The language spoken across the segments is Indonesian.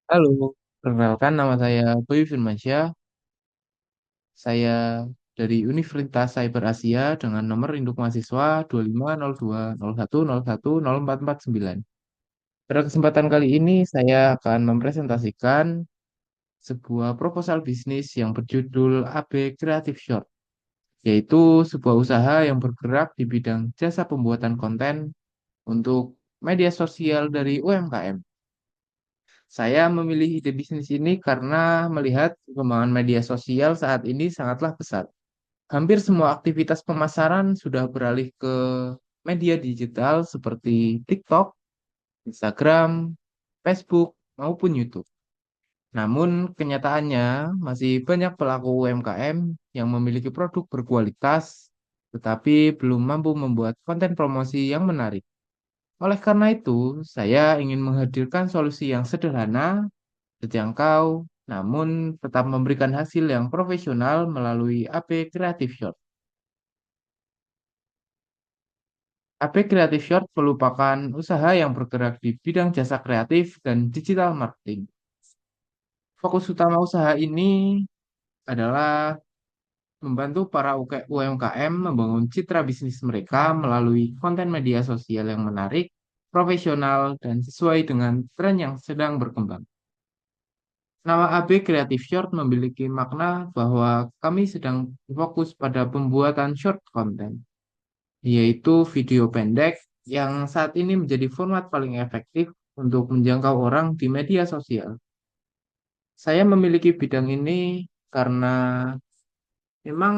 Halo, perkenalkan nama saya Boy Firmansyah. Saya dari Universitas Cyber Asia dengan nomor induk mahasiswa 250201010449. Pada kesempatan kali ini saya akan mempresentasikan sebuah proposal bisnis yang berjudul AB Creative Short, yaitu sebuah usaha yang bergerak di bidang jasa pembuatan konten untuk media sosial dari UMKM. Saya memilih ide bisnis ini karena melihat perkembangan media sosial saat ini sangatlah pesat. Hampir semua aktivitas pemasaran sudah beralih ke media digital seperti TikTok, Instagram, Facebook, maupun YouTube. Namun, kenyataannya masih banyak pelaku UMKM yang memiliki produk berkualitas, tetapi belum mampu membuat konten promosi yang menarik. Oleh karena itu, saya ingin menghadirkan solusi yang sederhana, terjangkau, namun tetap memberikan hasil yang profesional melalui AP Creative Shop. AP Creative Short merupakan usaha yang bergerak di bidang jasa kreatif dan digital marketing. Fokus utama usaha ini adalah membantu para UMKM membangun citra bisnis mereka melalui konten media sosial yang menarik, profesional, dan sesuai dengan tren yang sedang berkembang. Nama AB Creative Short memiliki makna bahwa kami sedang fokus pada pembuatan short content, yaitu video pendek yang saat ini menjadi format paling efektif untuk menjangkau orang di media sosial. Saya memiliki bidang ini karena memang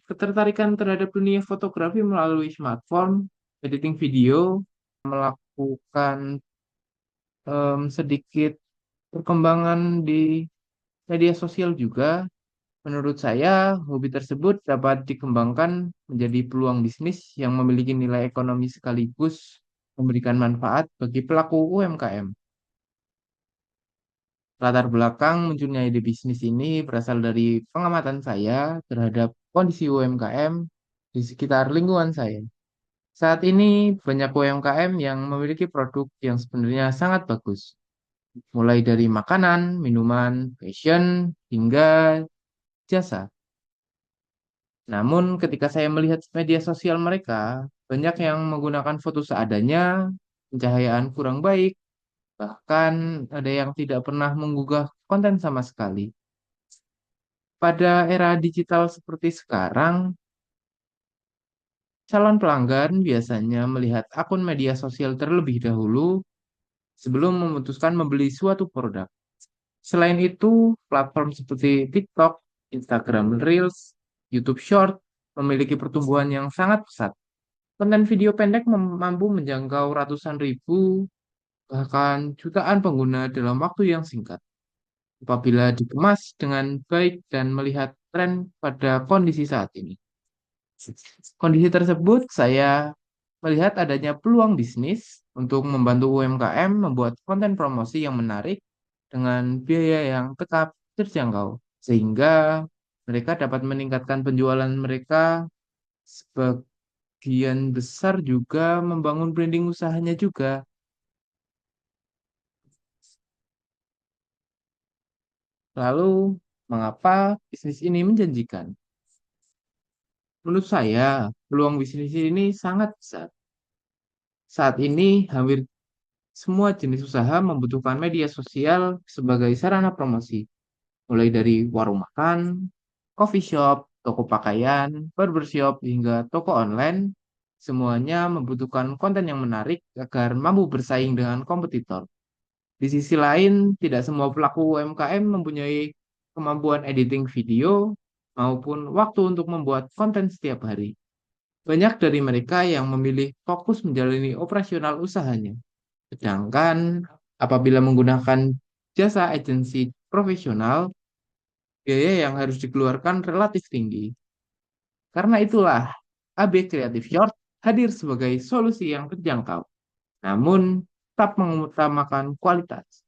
ketertarikan terhadap dunia fotografi melalui smartphone, editing video, melakukan sedikit perkembangan di media sosial juga. Menurut saya, hobi tersebut dapat dikembangkan menjadi peluang bisnis yang memiliki nilai ekonomi sekaligus memberikan manfaat bagi pelaku UMKM. Latar belakang munculnya ide bisnis ini berasal dari pengamatan saya terhadap kondisi UMKM di sekitar lingkungan saya. Saat ini, banyak UMKM yang memiliki produk yang sebenarnya sangat bagus, mulai dari makanan, minuman, fashion, hingga jasa. Namun, ketika saya melihat media sosial mereka, banyak yang menggunakan foto seadanya, pencahayaan kurang baik, bahkan ada yang tidak pernah menggugah konten sama sekali. Pada era digital seperti sekarang, calon pelanggan biasanya melihat akun media sosial terlebih dahulu sebelum memutuskan membeli suatu produk. Selain itu, platform seperti TikTok, Instagram Reels, YouTube Short memiliki pertumbuhan yang sangat pesat. Konten video pendek mampu menjangkau ratusan ribu, bahkan jutaan pengguna dalam waktu yang singkat. Apabila dikemas dengan baik dan melihat tren pada kondisi saat ini. Kondisi tersebut, saya melihat adanya peluang bisnis untuk membantu UMKM membuat konten promosi yang menarik dengan biaya yang tetap terjangkau, sehingga mereka dapat meningkatkan penjualan mereka. Sebagian besar juga membangun branding usahanya juga. Lalu, mengapa bisnis ini menjanjikan? Menurut saya, peluang bisnis ini sangat besar. Saat ini, hampir semua jenis usaha membutuhkan media sosial sebagai sarana promosi, mulai dari warung makan, coffee shop, toko pakaian, barbershop, hingga toko online. Semuanya membutuhkan konten yang menarik agar mampu bersaing dengan kompetitor. Di sisi lain, tidak semua pelaku UMKM mempunyai kemampuan editing video maupun waktu untuk membuat konten setiap hari. Banyak dari mereka yang memilih fokus menjalani operasional usahanya. Sedangkan apabila menggunakan jasa agensi profesional, biaya yang harus dikeluarkan relatif tinggi. Karena itulah, AB Creative Short hadir sebagai solusi yang terjangkau, namun tetap mengutamakan kualitas.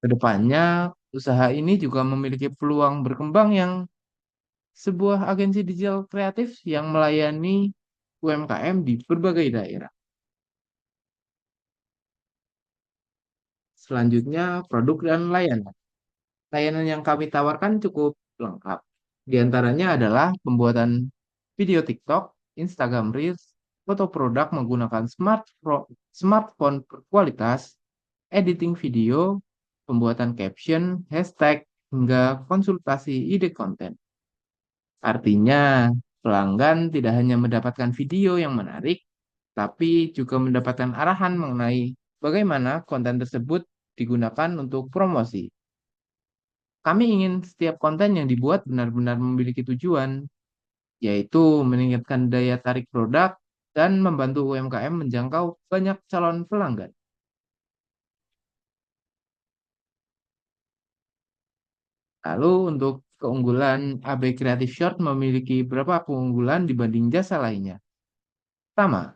Kedepannya, usaha ini juga memiliki peluang berkembang yang sebuah agensi digital kreatif yang melayani UMKM di berbagai daerah. Selanjutnya, produk dan layanan. Layanan yang kami tawarkan cukup lengkap. Di antaranya adalah pembuatan video TikTok, Instagram Reels, foto produk menggunakan smartphone berkualitas, editing video, pembuatan caption, hashtag, hingga konsultasi ide konten. Artinya, pelanggan tidak hanya mendapatkan video yang menarik, tapi juga mendapatkan arahan mengenai bagaimana konten tersebut digunakan untuk promosi. Kami ingin setiap konten yang dibuat benar-benar memiliki tujuan, yaitu meningkatkan daya tarik produk dan membantu UMKM menjangkau banyak calon pelanggan. Lalu untuk keunggulan AB Creative Short memiliki beberapa keunggulan dibanding jasa lainnya. Pertama,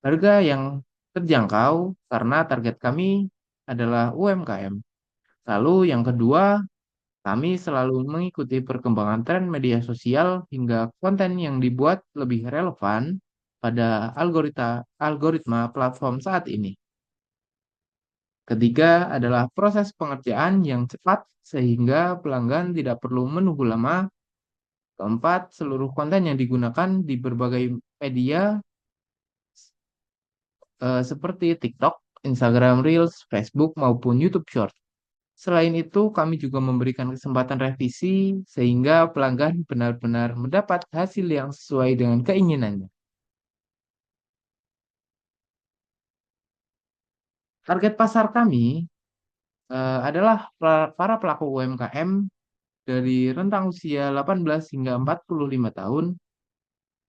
harga yang terjangkau karena target kami adalah UMKM. Lalu yang kedua, kami selalu mengikuti perkembangan tren media sosial hingga konten yang dibuat lebih relevan pada algoritma platform saat ini. Ketiga adalah proses pengerjaan yang cepat sehingga pelanggan tidak perlu menunggu lama. Keempat, seluruh konten yang digunakan di berbagai media seperti TikTok, Instagram Reels, Facebook, maupun YouTube Short. Selain itu, kami juga memberikan kesempatan revisi sehingga pelanggan benar-benar mendapat hasil yang sesuai dengan keinginannya. Target pasar kami adalah para pelaku UMKM dari rentang usia 18 hingga 45 tahun.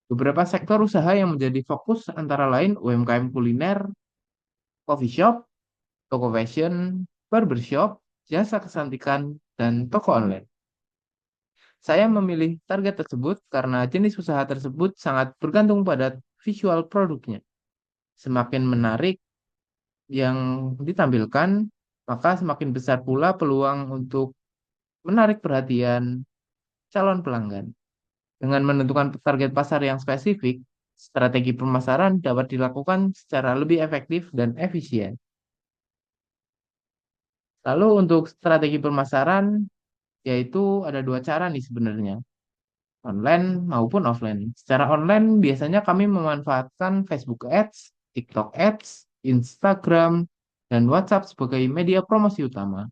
Beberapa sektor usaha yang menjadi fokus antara lain UMKM kuliner, coffee shop, toko fashion, barbershop, jasa kecantikan, dan toko online. Saya memilih target tersebut karena jenis usaha tersebut sangat bergantung pada visual produknya. Semakin menarik yang ditampilkan, maka semakin besar pula peluang untuk menarik perhatian calon pelanggan. Dengan menentukan target pasar yang spesifik, strategi pemasaran dapat dilakukan secara lebih efektif dan efisien. Lalu untuk strategi pemasaran, yaitu ada dua cara nih sebenarnya, online maupun offline. Secara online biasanya kami memanfaatkan Facebook Ads, TikTok Ads, Instagram, dan WhatsApp sebagai media promosi utama.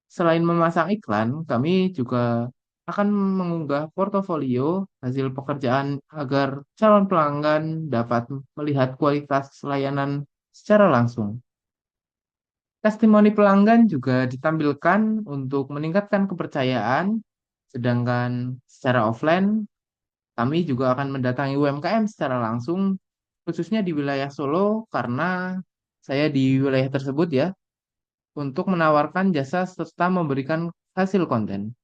Selain memasang iklan, kami juga akan mengunggah portofolio hasil pekerjaan agar calon pelanggan dapat melihat kualitas layanan secara langsung. Testimoni pelanggan juga ditampilkan untuk meningkatkan kepercayaan, sedangkan secara offline kami juga akan mendatangi UMKM secara langsung, khususnya di wilayah Solo, karena saya di wilayah tersebut ya, untuk menawarkan jasa serta memberikan hasil konten.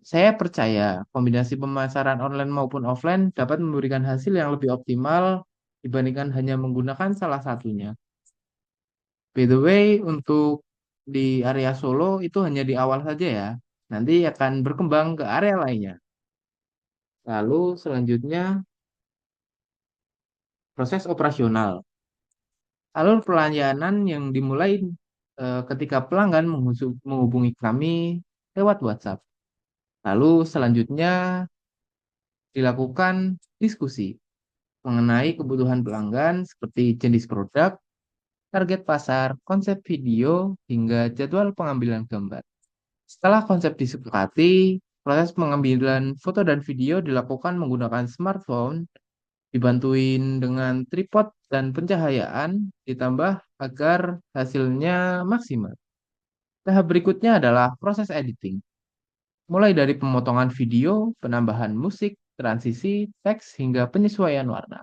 Saya percaya kombinasi pemasaran online maupun offline dapat memberikan hasil yang lebih optimal dibandingkan hanya menggunakan salah satunya. By the way, untuk di area Solo itu hanya di awal saja ya. Nanti akan berkembang ke area lainnya. Lalu selanjutnya proses operasional. Alur pelayanan yang dimulai ketika pelanggan menghubungi kami lewat WhatsApp. Lalu selanjutnya dilakukan diskusi mengenai kebutuhan pelanggan seperti jenis produk, target pasar, konsep video, hingga jadwal pengambilan gambar. Setelah konsep disepakati, proses pengambilan foto dan video dilakukan menggunakan smartphone, dibantuin dengan tripod dan pencahayaan, ditambah agar hasilnya maksimal. Tahap berikutnya adalah proses editing, mulai dari pemotongan video, penambahan musik, transisi, teks, hingga penyesuaian warna.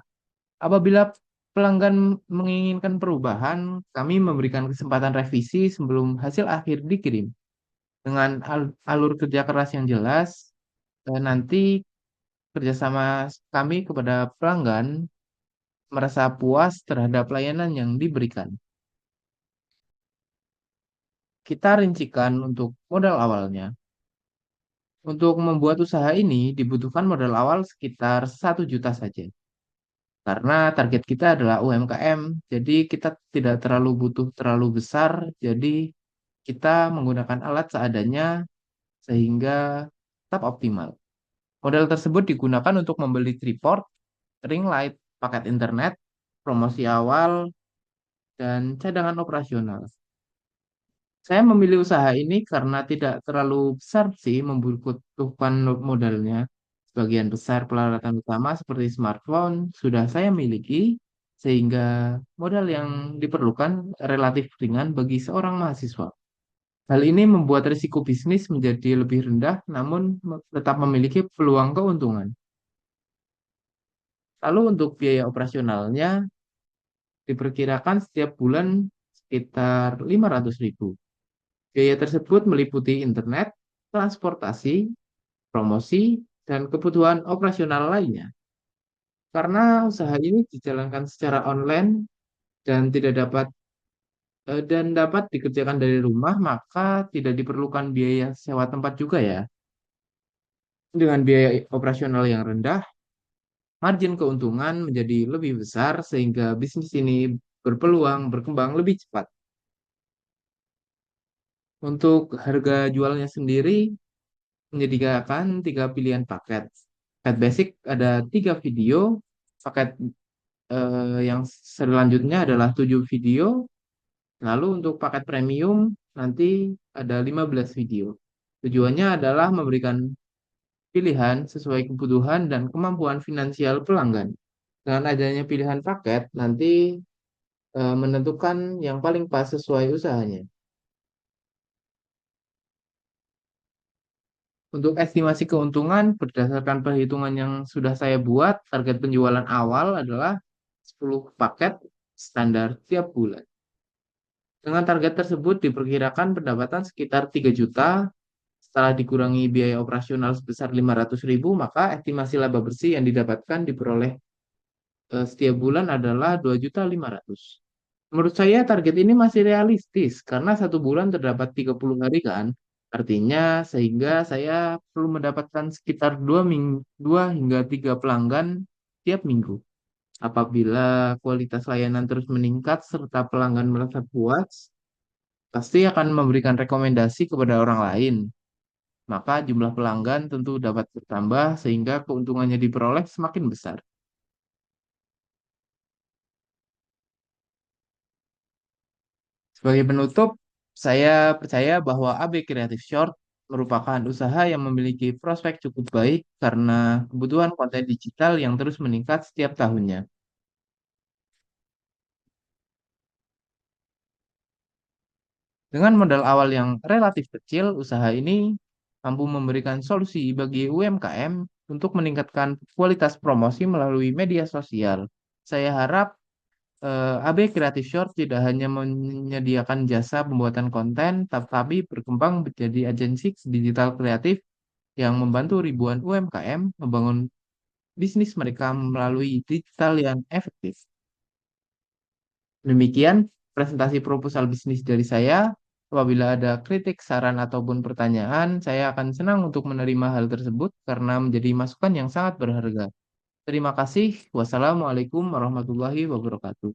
Apabila pelanggan menginginkan perubahan, kami memberikan kesempatan revisi sebelum hasil akhir dikirim. Dengan alur kerja keras yang jelas, nanti kerjasama kami kepada pelanggan merasa puas terhadap layanan yang diberikan. Kita rincikan untuk modal awalnya. Untuk membuat usaha ini dibutuhkan modal awal sekitar 1 juta saja. karena target kita adalah UMKM. Jadi kita tidak terlalu butuh terlalu besar, jadi kita menggunakan alat seadanya sehingga tetap optimal. Modal tersebut digunakan untuk membeli tripod, ring light, paket internet, promosi awal, dan cadangan operasional. Saya memilih usaha ini karena tidak terlalu besar sih membutuhkan modalnya. Sebagian besar peralatan utama seperti smartphone sudah saya miliki, sehingga modal yang diperlukan relatif ringan bagi seorang mahasiswa. Hal ini membuat risiko bisnis menjadi lebih rendah, namun tetap memiliki peluang keuntungan. Lalu untuk biaya operasionalnya diperkirakan setiap bulan sekitar 500.000. Biaya tersebut meliputi internet, transportasi, promosi, dan kebutuhan operasional lainnya. Karena usaha ini dijalankan secara online dan tidak dapat dan dapat dikerjakan dari rumah, maka tidak diperlukan biaya sewa tempat juga ya. Dengan biaya operasional yang rendah, margin keuntungan menjadi lebih besar sehingga bisnis ini berpeluang berkembang lebih cepat. Untuk harga jualnya sendiri menyediakan tiga pilihan paket. Paket basic ada tiga video, paket yang selanjutnya adalah 7 video, lalu untuk paket premium nanti ada 15 video. Tujuannya adalah memberikan pilihan sesuai kebutuhan dan kemampuan finansial pelanggan. Dengan adanya pilihan paket, nanti menentukan yang paling pas sesuai usahanya. Untuk estimasi keuntungan, berdasarkan perhitungan yang sudah saya buat, target penjualan awal adalah 10 paket standar tiap bulan. Dengan target tersebut diperkirakan pendapatan sekitar 3 juta. Setelah dikurangi biaya operasional sebesar 500.000, maka estimasi laba bersih yang didapatkan diperoleh setiap bulan adalah 2.500.000. Menurut saya target ini masih realistis karena satu bulan terdapat 30 hari kan. Artinya sehingga saya perlu mendapatkan sekitar 2 hingga 3 pelanggan tiap minggu. Apabila kualitas layanan terus meningkat serta pelanggan merasa puas, pasti akan memberikan rekomendasi kepada orang lain. Maka jumlah pelanggan tentu dapat bertambah sehingga keuntungannya diperoleh semakin besar. Sebagai penutup, saya percaya bahwa AB Creative Short merupakan usaha yang memiliki prospek cukup baik karena kebutuhan konten digital yang terus meningkat setiap tahunnya. Dengan modal awal yang relatif kecil, usaha ini mampu memberikan solusi bagi UMKM untuk meningkatkan kualitas promosi melalui media sosial. Saya harap AB Creative Short tidak hanya menyediakan jasa pembuatan konten, tetapi berkembang menjadi agensi digital kreatif yang membantu ribuan UMKM membangun bisnis mereka melalui digital yang efektif. Demikian presentasi proposal bisnis dari saya. Apabila ada kritik, saran, ataupun pertanyaan, saya akan senang untuk menerima hal tersebut karena menjadi masukan yang sangat berharga. Terima kasih. Wassalamualaikum warahmatullahi wabarakatuh.